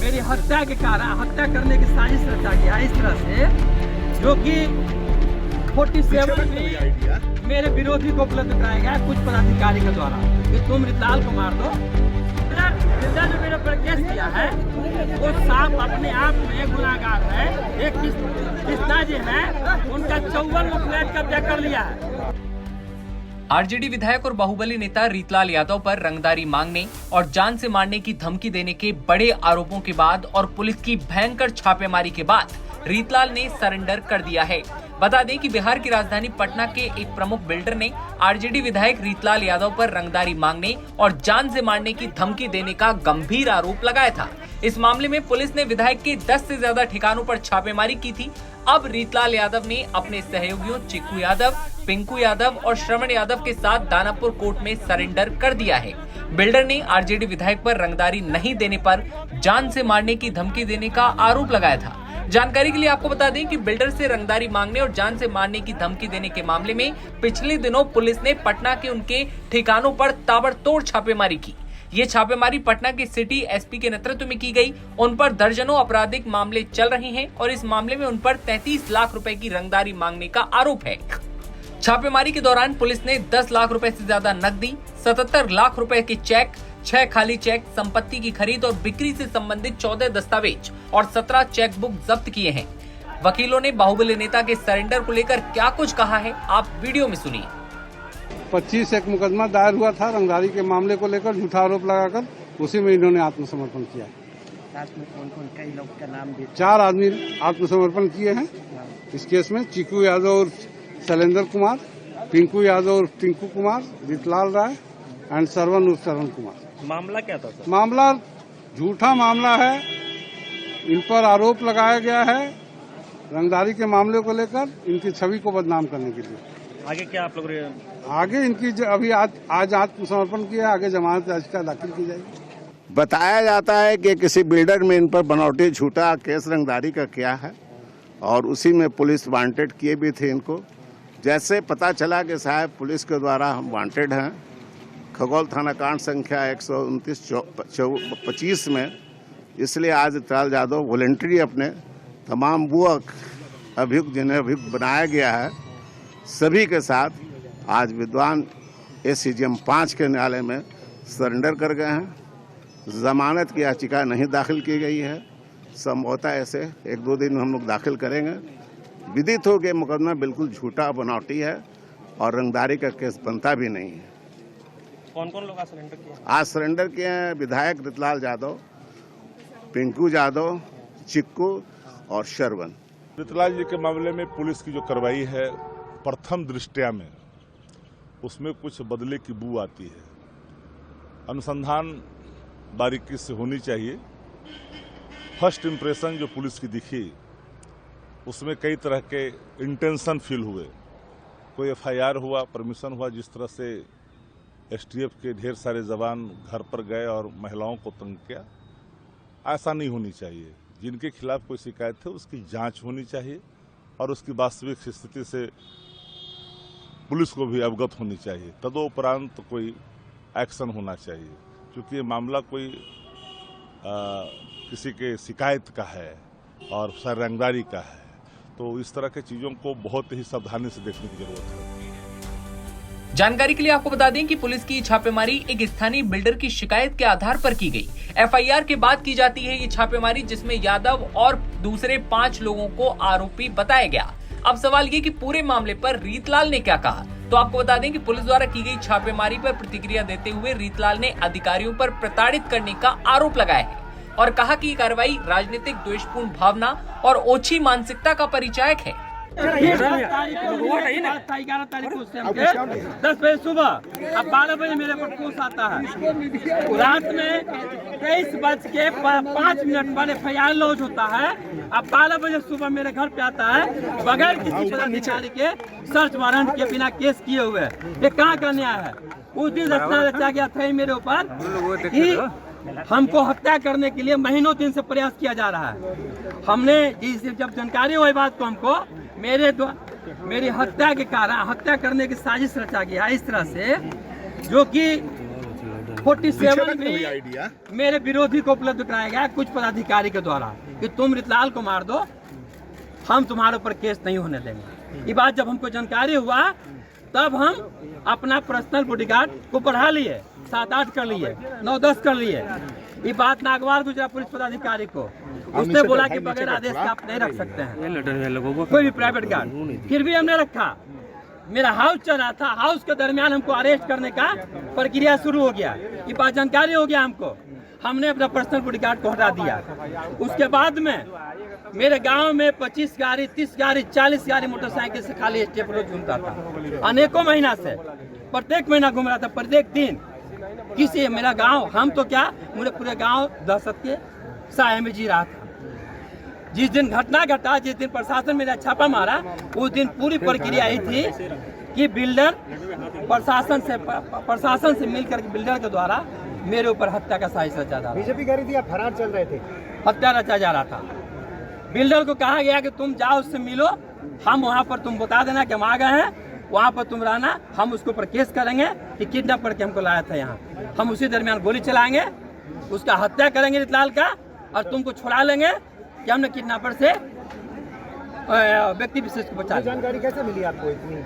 मेरी हत्या के कारण हत्या करने की साजिश रचा गया इस तरह से, जो कि 47 भी मेरे विरोधी को उपलब्ध कराया गया है कुछ पदाधिकारी के द्वारा कि तुम रितलाल को मार दो। जो मेरे पर केस किया है वो साफ अपने आप में गुनाहगार है। एक किस्ता जी है उनका 54 फ्लैट कब्जा कर लिया है। आरजेडी विधायक और बाहुबली नेता रीतलाल यादव पर रंगदारी मांगने और जान से मारने की धमकी देने के बड़े आरोपों के बाद और पुलिस की भयंकर छापेमारी के बाद रीतलाल ने सरेंडर कर दिया है। बता दें कि बिहार की राजधानी पटना के एक प्रमुख बिल्डर ने आरजेडी विधायक रीतलाल यादव पर रंगदारी मांगने और जान से मारने की धमकी देने का गंभीर आरोप लगाया था। इस मामले में पुलिस ने विधायक के 10 से ज्यादा ठिकानों पर छापेमारी की थी। अब रीतलाल यादव ने अपने सहयोगियों चिक्कू यादव, पिंकू यादव और श्रवण यादव के साथ दानापुर कोर्ट में सरेंडर कर दिया है। बिल्डर ने आरजेडी विधायक पर रंगदारी नहीं देने पर जान से मारने की धमकी देने का आरोप लगाया था। जानकारी के लिए आपको बता दें कि बिल्डर से रंगदारी मांगने और जान से मारने की धमकी देने के मामले में पिछले दिनों पुलिस ने पटना के उनके ठिकानों पर ताबड़तोड़ छापेमारी की। ये छापेमारी पटना के सिटी एसपी के नेतृत्व में की गई। उन पर दर्जनों आपराधिक मामले चल रहे हैं और इस मामले में उन पर 33 लाख रुपए की रंगदारी मांगने का आरोप है। छापेमारी के दौरान पुलिस ने 10 लाख रुपए से ज्यादा नकदी, 77 लाख रुपए के चेक, 6 खाली चेक, संपत्ति की खरीद और बिक्री से संबंधित 14 दस्तावेज और 17 चेक बुक जब्त किए हैं। वकीलों ने बाहुबली नेता के सरेंडर को लेकर क्या कुछ कहा है, आप वीडियो में सुनिए। 25 एक मुकदमा दायर हुआ था रंगदारी के मामले को लेकर, झूठा आरोप लगाकर उसी में इन्होंने आत्मसमर्पण किया। साथ में कौन-कौन कई लोग का नाम भी 4 आदमी आत्मसमर्पण किए हैं इस केस में। चिक्कू यादव और शैलेंद्र कुमार, पिंकू यादव और टिंकू कुमार, रीतलाल राय एंड श्रवण कुमार। मामला क्या था सर? मामला झूठा मामला है, इन पर आरोप लगाया गया है रंगदारी के मामले को लेकर, इनकी छवि को बदनाम करने के लिए। आगे क्या आप लोग आगे इनकी अभी आज आत्मसमर्पण किया, आगे जमानत याचिका दाखिल की जाएगी। बताया जाता है कि किसी बिल्डर में इन पर बनावटी झूठा केस रंगदारी का किया है और उसी में पुलिस वांटेड किए भी थे इनको। जैसे पता चला कि साहब पुलिस के द्वारा हम वांटेड हैं, खगौल थाना कांड संख्या 129/25 में, इसलिए आज रीतलाल यादव वॉलंटरी अपने तमाम वो अभियुक्त जिन्हें अभियुक्त बनाया गया है सभी के साथ आज विद्वान एसीजेएम 5 के न्यायालय में सरेंडर कर गए हैं। जमानत की याचिका नहीं दाखिल की गई है, संभवतः ऐसे 1-2 दिन में हम लोग दाखिल करेंगे। विदित हो कि मुकदमा बिल्कुल झूठा बनावटी है और रंगदारी का केस बनता भी नहीं है। कौन-कौन लोग सरेंडर किए? आज सरेंडर किए हैं विधायक रीतलाल यादव, पिंकू यादव, चिक्कू और श्रवण। रीतलाल जी के मामले में पुलिस की जो कार्रवाई है प्रथम दृष्टया में उसमें कुछ बदले की बू आती है। अनुसंधान बारीकी से होनी चाहिए। फर्स्ट इम्प्रेशन जो पुलिस की दिखी उसमें कई तरह के इंटेंशन फील हुए। कोई एफआईआर हुआ, परमिशन हुआ, जिस तरह से एसटीएफ के ढेर सारे जवान घर पर गए और महिलाओं को तंग किया, ऐसा नहीं होनी चाहिए। जिनके खिलाफ कोई शिकायत है उसकी जांच होनी चाहिए और उसकी वास्तविक स्थिति से पुलिस को भी अवगत होनी चाहिए। तदोपरांत कोई एक्शन होना चाहिए। क्योंकि ये मामला कोई किसी के शिकायत का है और रंगदारी का है, तो इस तरह के चीजों को बहुत ही सावधानी से देखने की जरूरत है। जानकारी के लिए आपको बता दें कि पुलिस की छापेमारी एक स्थानीय बिल्डर की शिकायत के आधार पर की गई। एफआईआर के बाद की जाती है ये छापेमारी, जिसमें यादव और दूसरे 5 लोगों को आरोपी बताया गया। अब सवाल ये कि पूरे मामले पर रीतलाल ने क्या कहा। तो आपको बता दें कि पुलिस द्वारा की गई छापेमारी पर प्रतिक्रिया देते हुए रीतलाल ने अधिकारियों पर प्रताड़ित करने का आरोप लगाया है और कहा कि कार्रवाई राजनीतिक द्वेषपूर्ण भावना और ओछी मानसिकता का परिचायक है। 11 तारीख को 10 बजे सुबह अब 12 बजे मेरे पर कोस आता है। रात में 23:05 पर एफआईआर लॉन्च होता है। अब 12 बजे सुबह मेरे घर पे आता है बगैर किसी पदाधिकारी के, सर्च वारंट के बिना केस किए हुए। ये कहाँ का न्याय है? उस दिन रचना रचा गया था मेरे ऊपर कि हमको हत्या करने के लिए महीनों दिन से प्रयास किया जा रहा है। हमने जब जानकारी हुई बात को हमको मेरी हत्या के कारण हत्या करने की साजिश रचा गया इस तरह से, जो कि 47 भी मेरे विरोधी को उपलब्ध कराया गया कुछ पदाधिकारी के द्वारा कि तुम रितलाल को मार दो, हम तुम्हारे ऊपर केस नहीं होने देंगे। ये बात जब हमको जानकारी हुआ तब हम अपना पर्सनल बॉडीगार्ड को बढ़ा लिए, 7-8 कर लिए, 9-10 कर लिए। ये बात नागवार गुजरात पुलिस पदाधिकारी को, उसने बोला कि बगैर आदेश का आप नहीं रख सकते हैं कोई भी प्राइवेट गार्ड। फिर भी हमने रखा। मेरा हाउस चल रहा था, हाउस के दरमियान हमको अरेस्ट करने का प्रक्रिया शुरू हो गया। ये बात जानकारी हो गया हमको, हमने अपना पर्सनल बॉडीगार्ड को हटा दिया। उसके बाद में मेरे गांव में 25 गाड़ी, 30 गाड़ी, 40 गाड़ी मोटरसाइकिल से खाली स्टेप रोड घूमता था। अनेकों महीना से प्रत्येक महीना घूम रहा था, प्रत्येक दिन। किसी मेरा गांव, हम तो क्या, मुझे पूरे गांव दहशत के साए में जी रहा था। जिस दिन घटना घटा, जिस दिन प्रशासन मेरा छापा मारा, उस दिन पूरी प्रक्रिया यही थी कि बिल्डर प्रशासन से मिलकर के बिल्डर के द्वारा मेरे ऊपर हत्या का साजिश रचा जा रहा था। बीजेपी कह रही थी आप फरार चल रहे थे। हत्या रचा जा रहा था। बिल्डर को कहा गया कि तुम जाओ उससे मिलो, हम वहाँ पर तुम बता देना कि हम आ गए हैं, वहाँ पर तुम रहना, हम उसके ऊपर केस करेंगे कि किडनैप करके हमको लाया था यहाँ। हम उसी दरमियान गोली चलाएंगे, उसका हत्या करेंगे रितलाल का, और तुमको छुड़ा लेंगे कि हमने किडनैपर से व्यक्ति विशेष को बचा। जानकारी कैसे मिली आपको इतनी?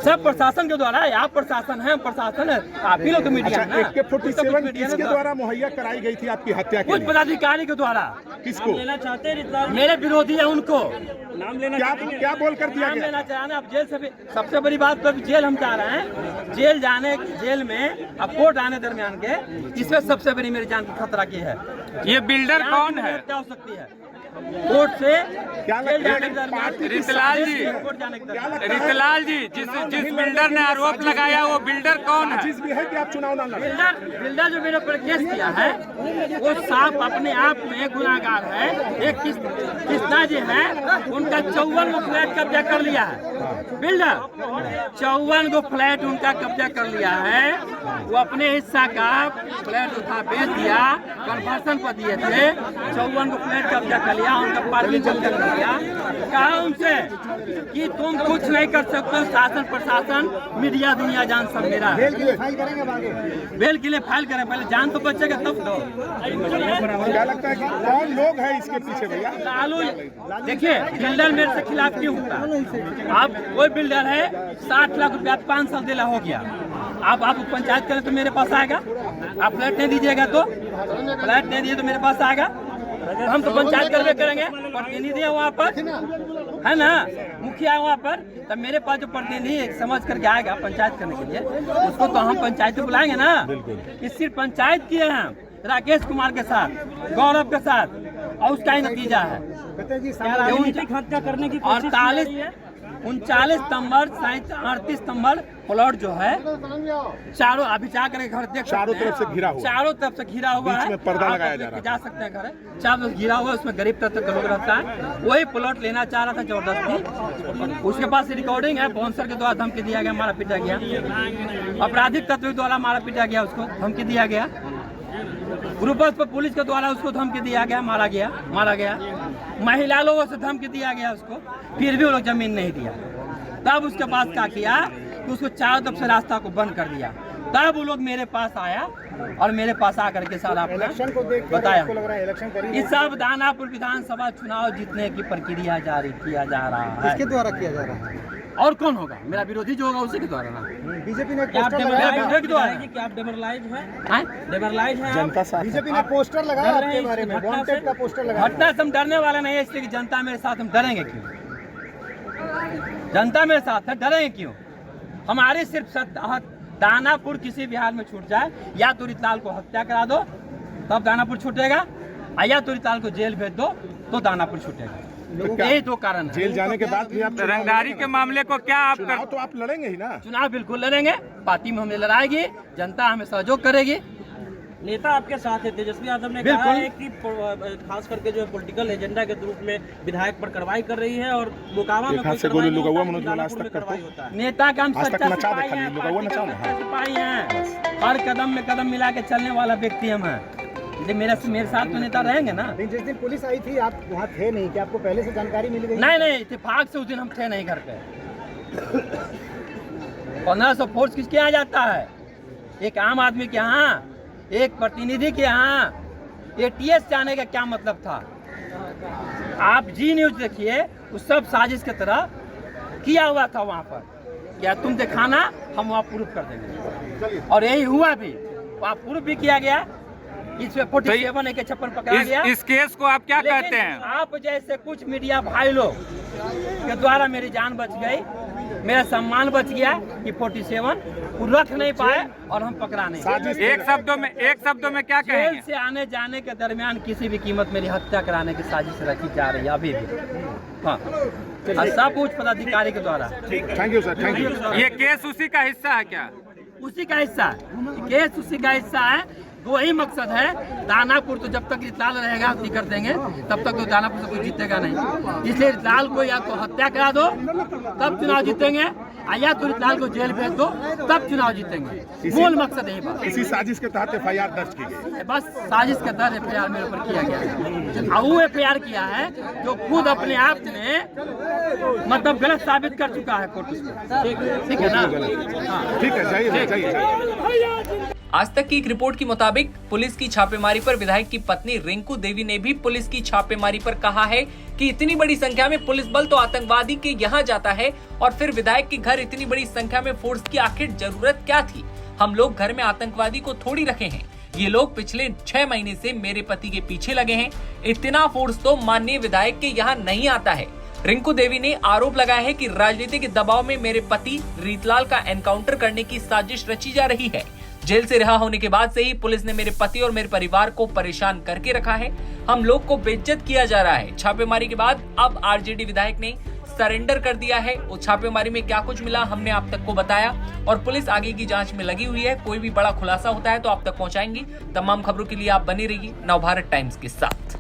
सब प्रशासन के द्वारा। आप प्रशासन है, प्रशासन है, आप ही लोग तो मीडिया है ना। AK-47 किसके द्वारा मुहैया कराई गई थी आपकी हत्या के कुछ लिए? पदाधिकारी के द्वारा। किसको? लेना चाहते हैं रितलाल? मेरे विरोधी है, उनको नाम लेना क्या बोलकर दिया नाम गया? लेना चाहे ना। अब जेल से भी सबसे बड़ी बात तो अभी जेल हम जा रहे हैं। जेल में अब कोर्ट आने दरमियान के, इसमें सबसे बड़ी मेरी जान की खतरा की है। ये बिल्डर कौन है? क्या हो सकती है कोर्ट से जेल जाने के दरमियान? रितलाल जी, कोर्ट जाने के दरमियान। रितलाल जी, जिस बिल्डर ने आरोप लगाया वो बिल्डर कौन है? जिस भी है कि आप चुनाव ना लड़ें। बिल्डर जो मेरे ऊपर केस किया है वो साफ अपने आप में गुनाहगार है। एक कृष्णा जी है, उनका 54 गो फ्लैट कब्जा कर लिया है। बिल्डर 54 गो फ्लैट उनका कब्जा कर लिया है। वो अपने हिस्सा का फ्लैट उठा बेच दिया, कन्वर्सन पर दिए थे। 54 गो फ्लैट कब्जा कर लिया, उनका पार्किंग कब्जा कर लिया। कहा उनसे कि तुम कुछ नहीं कर सकते, शासन प्रशासन मीडिया दुनिया जान सब मेरा है। बेल के लिए फाइल करेंगे आगे? बेल के लिए फाइल करें, पहले जान तो बचेगा तब तो। क्या लगता है कि कौन लोग हैं इसके पीछे भैया? लालू, देखिए बिल्डर मेरे से खिलाफ क्यों होता है? आप कोई बिल्डर है 60 लाख रुपया 5 साल दिला हो गया, आप पंचायत करें तो मेरे पास आएगा। आप फ्लैट नहीं दीजिएगा तो, फ्लैट नहीं दिए तो मेरे पास आएगा। हम तो पंचायत करवे करेंगे, प्रतिनिधि है वहाँ पर, है ना, मुखिया है वहाँ पर। तब मेरे पास जो प्रतिनिधि समझ करके आएगा पंचायत करने के लिए, उसको तो हम पंचायत बुलाएंगे ना। इस सिर्फ पंचायत किए हैं हम राकेश कुमार के साथ, गौरव के साथ, और उसका ही नतीजा है। 39 सितम्बर 38 सितम्बर प्लॉट जो है चारों अभी जा करके घर देख, चारों तरफ से घिरा हुआ, चारों तरफ से घिरा हुआ है। पर्दा लगाया जा रहा है, जा सकते हैं घर, चारों तरफ घिरा हुआ है। उसमें गरीब तत्व का लोग रहता है। वही प्लॉट लेना चाह रहा था जबरदस्ती। उसके पास रिकॉर्डिंग है, बाउंसर के द्वारा धमकी दिया गया, मारा पीटा गया। आपराधिक तत्व के द्वारा मारा पीटा गया, उसको धमकी दिया गया। ग्रुपस पर पुलिस के द्वारा उसको धमकी दिया गया, मारा गया। महिला लोगों से धमकी दिया गया उसको, फिर भी वो लोग जमीन नहीं दिया। तब उसके पास क्या किया कि उसको चारों तरफ से रास्ता को बंद कर दिया। तब वो लोग मेरे पास आया और मेरे पास आकर के सारा इलेक्शन को देख बताया। लग रहा है इलेक्शन करीब। इस सब दानापुर विधानसभा चुनाव जीतने की प्रक्रिया जारी किया जा रहा है। किसके द्वारा किया जा रहा है? और कौन होगा? मेरा विरोधी जो होगा उसी के द्वारा ना। बीजेपी ने क्या आप डेमरलाइज है? जनता साथ बीजेपी ने पोस्टर लगाया आपके बारे में, वांटेड का पोस्टर लगाया। घटना से हम डरने वाला नहीं है, इसलिए कि जनता मेरे साथ, हम डरेंगे क्यों? जनता मेरे साथ है, डरेंगे क्यों? हमारी सिर्फ दानापुर किसी भी हाल में छूट जाए, या तो रितलाल को हत्या करा दो तब दानापुर छूटेगा, या तो रितलाल को जेल भेज दो तो दानापुर छूटेगा। यही दो कारण है। जेल जाने के बाद भी आप रंगदारी के मामले को क्या आप चुनाव तो आप लड़ेंगे ही ना? चुनाव बिल्कुल लड़ेंगे, पार्टी में हमें लड़ाएगी, जनता हमें सहयोग करेगी। नेता आपके साथ है, तेजस्वी यादव ने कहा है कि खास करके जो पॉलिटिकल एजेंडा के रूप में विधायक पर कार्रवाई कर रही है, और मोकामा में कोई कार्रवाई नहीं होता है। नेता का हम सच्चा सिपाही हैं, हर कदम में कदम मिला के चलने वाला व्यक्ति हम हैं। मेरे साथ तो नेता रहेंगे ना। जिस दिन पुलिस आई थी आप वहाँ थे नहीं, क्या आपको पहले से जानकारी मिल गई? नहीं, इत्तेफाक से उस दिन हम थे नहीं घर पे। 1500 फोर्स किसके यहाँ जाता है? एक आम आदमी के यहाँ एक प्रतिनिधि के यहाँ ATS जाने का क्या मतलब था? आप जी न्यूज देखिए, उस सब साजिश की तरह किया हुआ था वहाँ पर। क्या तुम दिखाना, हम वहाँ प्रूफ कर देंगे, और यही हुआ भी। वहाँ प्रूफ भी किया गया, इसमें 47 AK-56 पकड़ा गया। इस केस को आप क्या कहते हैं? आप जैसे कुछ मीडिया भाई लोग के द्वारा मेरी जान बच गई, मेरा सम्मान बच गया कि 47 वो रख नहीं पाए और हम पकड़ा नहीं। एक शब्दों में क्या जेल कहेंगे? से आने जाने के दरमियान किसी भी कीमत मेरी हत्या कराने की साजिश रखी जा रही है अभी भी। हाँ, और सब उच्च पदाधिकारी के द्वारा। Thank you sir, thank you. ये केस उसी का हिस्सा है क्या? उसी का हिस्सा है, केस उसी का हिस्सा है। दो ही मकसद है, दानापुर तो जब तक रितलाल रहेगा टिकट देंगे, तब तक तो दानापुर से कोई जीतेगा नहीं। इसलिए रितलाल को या तो हत्या करा दो तब चुनाव जीतेंगे, या तो रितलाल को जेल भेज दो तब चुनाव जीतेंगे। मूल मकसद यही बात। इसी साजिश के तहत FIR दर्ज की गई। बस साजिश का दर FIR मेरे ऊपर किया गया है, और वो FIR किया है जो खुद अपने आप ने मतलब गलत साबित कर चुका है कोर्ट उसको। ठीक है ना? हाँ। ठीक है, जाइए। आज तक की एक रिपोर्ट के मुताबिक पुलिस की छापेमारी पर विधायक की पत्नी रिंकू देवी ने भी पुलिस की छापेमारी पर कहा है कि इतनी बड़ी संख्या में पुलिस बल तो आतंकवादी के यहाँ जाता है, और फिर विधायक के घर इतनी बड़ी संख्या में फोर्स की आखिर जरूरत क्या थी? हम लोग घर में आतंकवादी को थोड़ी रखे हैं, ये लोग पिछले 6 महीने से मेरे पति के पीछे लगे हैं। इतना फोर्स तो माननीय विधायक के यहाँ नहीं आता है। रिंकू देवी ने आरोप लगाया है कि राजनीति के दबाव में मेरे पति रीतलाल का एनकाउंटर करने की साजिश रची जा रही है। जेल से रिहा होने के बाद से ही पुलिस ने मेरे पति और मेरे परिवार को परेशान करके रखा है। हम लोग को बेइज्जत किया जा रहा है। छापेमारी के बाद अब RJD विधायक ने सरेंडर कर दिया है। उस छापेमारी में क्या कुछ मिला हमने आप तक को बताया, और पुलिस आगे की जांच में लगी हुई है। कोई भी बड़ा खुलासा होता है तो आप तक पहुंचाएंगी। तमाम खबरों के लिए आप बनी रहिए नवभारत टाइम्स के साथ।